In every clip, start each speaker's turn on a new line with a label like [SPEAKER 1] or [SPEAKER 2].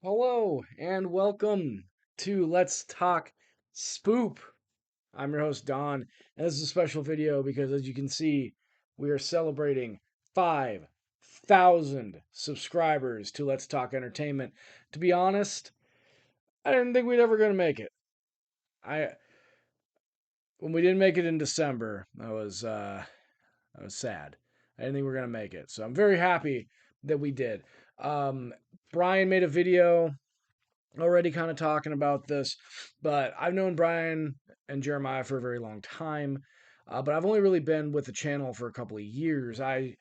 [SPEAKER 1] Hello and welcome to Let's Talk Spoop. I'm your host Don, and this is a special video because as you can see, we are celebrating 5,000 subscribers to Let's Talk Entertainment. To be honest, I didn't think we'd ever gonna make it. I When we didn't make it in December, I was sad. I didn't think we were gonna make it, so I'm very happy that we did. Um, Brian made a video already kind of talking about this, but I've known Brian and Jeremiah for a very long time, but I've only really been with the channel for a couple of years. I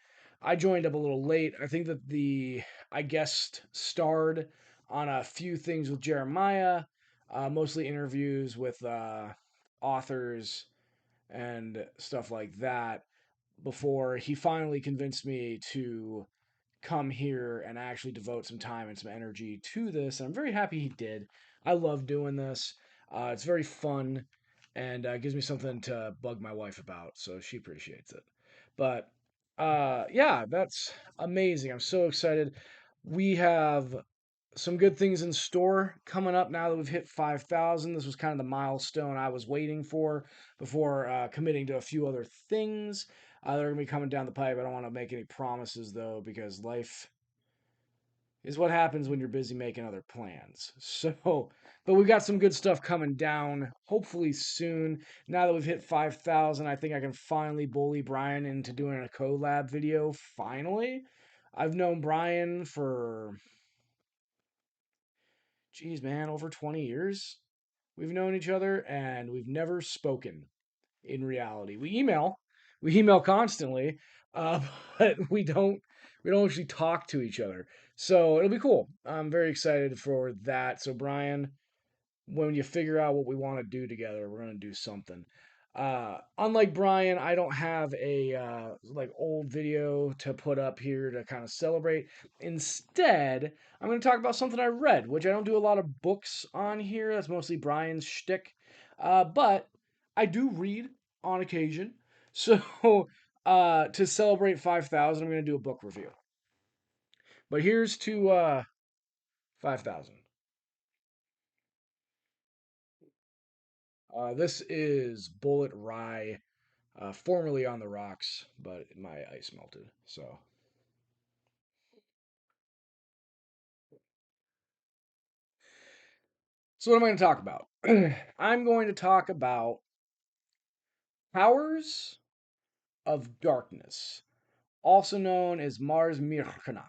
[SPEAKER 1] joined up a little late. I think that I guest starred on a few things with Jeremiah, mostly interviews with authors and stuff like that. Before he finally convinced me to come here and actually devote some time and some energy to this. And I'm very happy he did. I love doing this. It's very fun and gives me something to bug my wife about, so she appreciates it. But yeah, that's amazing. I'm so excited. We have some good things in store coming up now that we've hit 5,000. This was kind of the milestone I was waiting for before committing to a few other things that are going to be coming down the pipe. I don't want to make any promises though, because life is what happens when you're busy making other plans. So, but we've got some good stuff coming down hopefully soon. Now that we've hit 5,000, I think I can finally bully Brian into doing a collab video. Finally, I've known Brian for, geez, man, over 20 years. We've known each other and we've never spoken in reality. We email constantly, uh, but we don't actually talk to each other. So it'll be cool. I'm very excited for that. So Brian, when you figure out what we want to do together, we're gonna do something. Unlike Brian, I don't have a like old video to put up here to kind of celebrate. Instead, I'm going to talk about something I read, which I don't do a lot of books on here. That's mostly Brian's shtick. But I do read on occasion. So to celebrate 5,000, I'm going to do a book review. But here's to 5,000. This is Bullet Rye, formerly on the rocks, but my ice melted. So what am I going to talk about? I'm going to talk about Powers of Darkness, also known as Mars Myrkranna,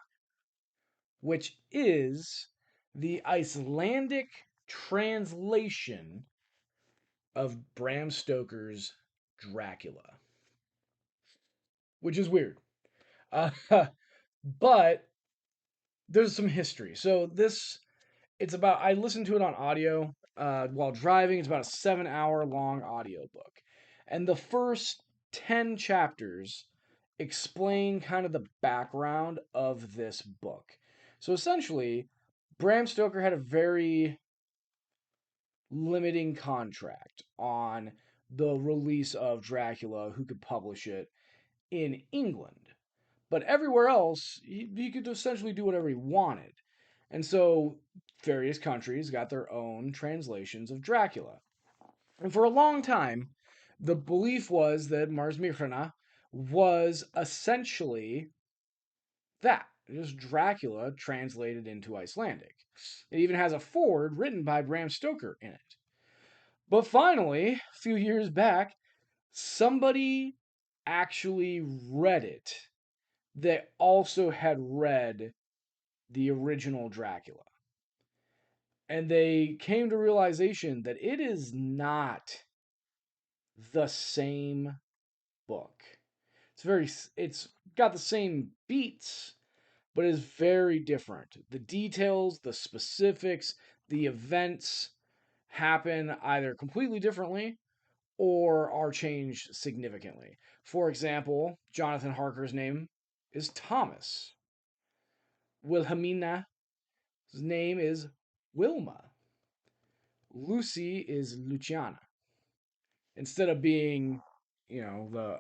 [SPEAKER 1] which is the Icelandic translation of Bram Stoker's Dracula, which is weird. Uh, but there's some history. It's about, I listened to it on audio while driving. It's about a 7 hour long audiobook. And the first 10 chapters explain kind of the background of this book. So essentially, Bram Stoker had a very limiting contract on the release of Dracula, who could publish it in England. But everywhere else, he could essentially do whatever he wanted. And so various countries got their own translations of Dracula. And for a long time, the belief was that Mars Myrkranna was essentially that. Just Dracula translated into Icelandic. It even has a foreword written by Bram Stoker in it. But finally, a few years back, somebody actually read it that also had read the original Dracula. And they came to realization that it is not the same book. It's got the same beats, but is very different. The details, the specifics, the events happen either completely differently or are changed significantly. For example, Jonathan Harker's name is Thomas. Wilhelmina's name is Wilma. Lucy is Luciana. Instead of being, the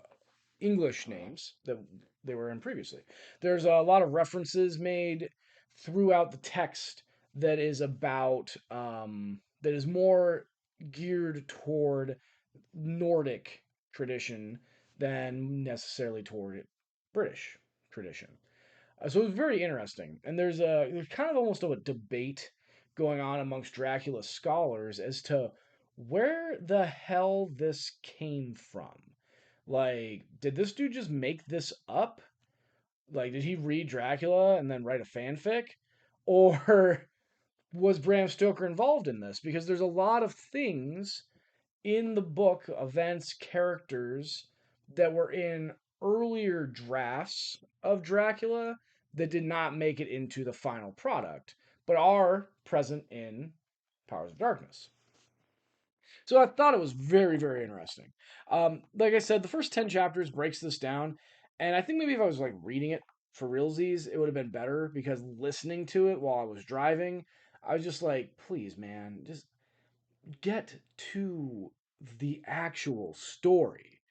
[SPEAKER 1] English names that they were in previously. There's a lot of references made throughout the text that is about that is more geared toward Nordic tradition than necessarily toward British tradition. So it was very interesting, and there's kind of almost a debate going on amongst Dracula scholars as to where the hell this came from. Like, did this dude just make this up? Like, did he read Dracula and then write a fanfic? Or was Bram Stoker involved in this? Because there's a lot of things in the book, events, characters that were in earlier drafts of Dracula that did not make it into the final product, but are present in Powers of Darkness. So I thought it was very, very interesting. Like I said, the first 10 chapters breaks this down, and I think maybe if I was like reading it for realsies, it would have been better because listening to it while I was driving, I was just like, please, man, just get to the actual story,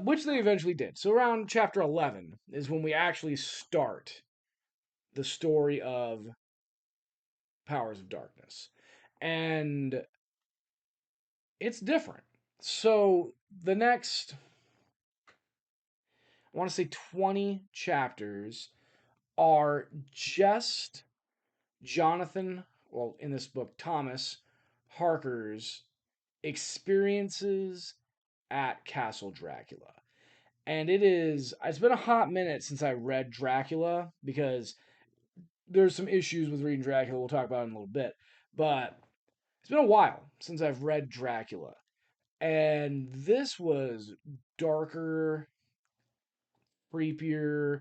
[SPEAKER 1] which they eventually did. So around chapter 11 is when we actually start the story of Powers of Darkness. And it's different. So the next, I want to say 20 chapters are just Jonathan, well, in this book, Thomas Harker's experiences at Castle Dracula. And it's been a hot minute since I read Dracula because there's some issues with reading Dracula we'll talk about in a little bit. But it's been a while since I've read Dracula. And this was darker, creepier,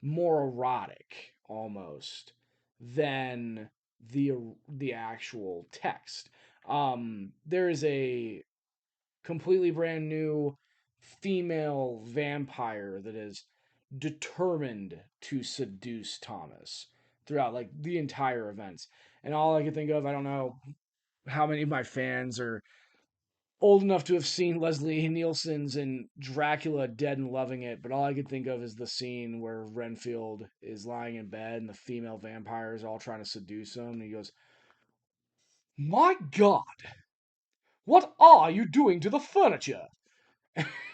[SPEAKER 1] more erotic almost than the actual text. There is a completely brand new female vampire that is determined to seduce Thomas throughout like the entire events. And all I can think of, I don't know how many of my fans are old enough to have seen Leslie Nielsen's in Dracula Dead and Loving It, but all I could think of is the scene where Renfield is lying in bed and the female vampires are all trying to seduce him. And he goes, "My God, what are you doing to the furniture?"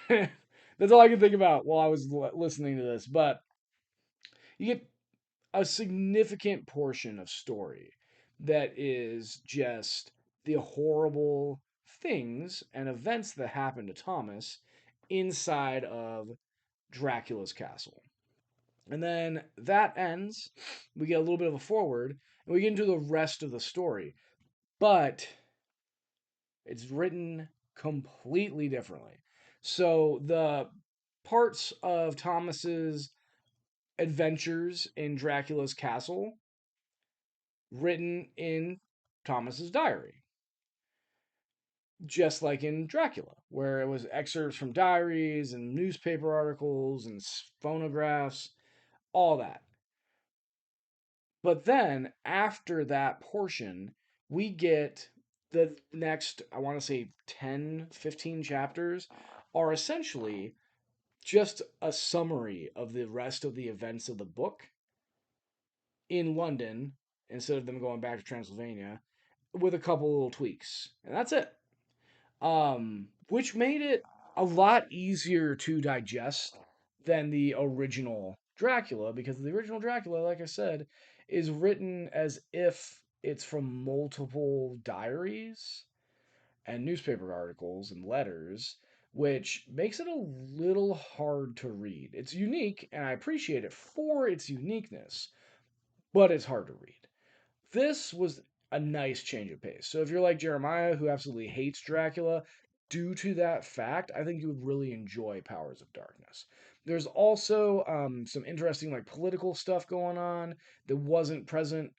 [SPEAKER 1] That's all I can think about while I was listening to this. But you get a significant portion of story that is just the horrible things and events that happen to Thomas inside of Dracula's castle. And then that ends. We get a little bit of a forward, and we get into the rest of the story. But it's written completely differently. So the parts of Thomas's adventures in Dracula's castle written in Thomas's diary, just like in Dracula, where it was excerpts from diaries and newspaper articles and phonographs, all that. But then after that portion, we get the next, I want to say 10, 15 chapters are essentially just a summary of the rest of the events of the book in London instead of them going back to Transylvania with a couple little tweaks. And that's it. Which made it a lot easier to digest than the original Dracula, because the original Dracula, like I said, is written as if it's from multiple diaries and newspaper articles and letters, which makes it a little hard to read. It's unique, and I appreciate it for its uniqueness, but it's hard to read. This was a nice change of pace. So if you're like Jeremiah, who absolutely hates Dracula, due to that fact, I think you would really enjoy Powers of Darkness. There's also some interesting like political stuff going on that wasn't present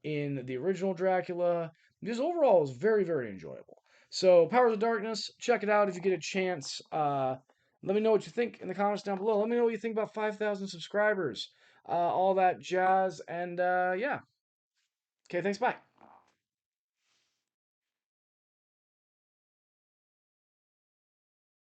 [SPEAKER 1] in the original Dracula. Just overall, it was very, very enjoyable. So Powers of Darkness, check it out if you get a chance. Let me know what you think in the comments down below. Let me know what you think about 5,000 subscribers, all that jazz, and yeah. Okay, thanks, bye.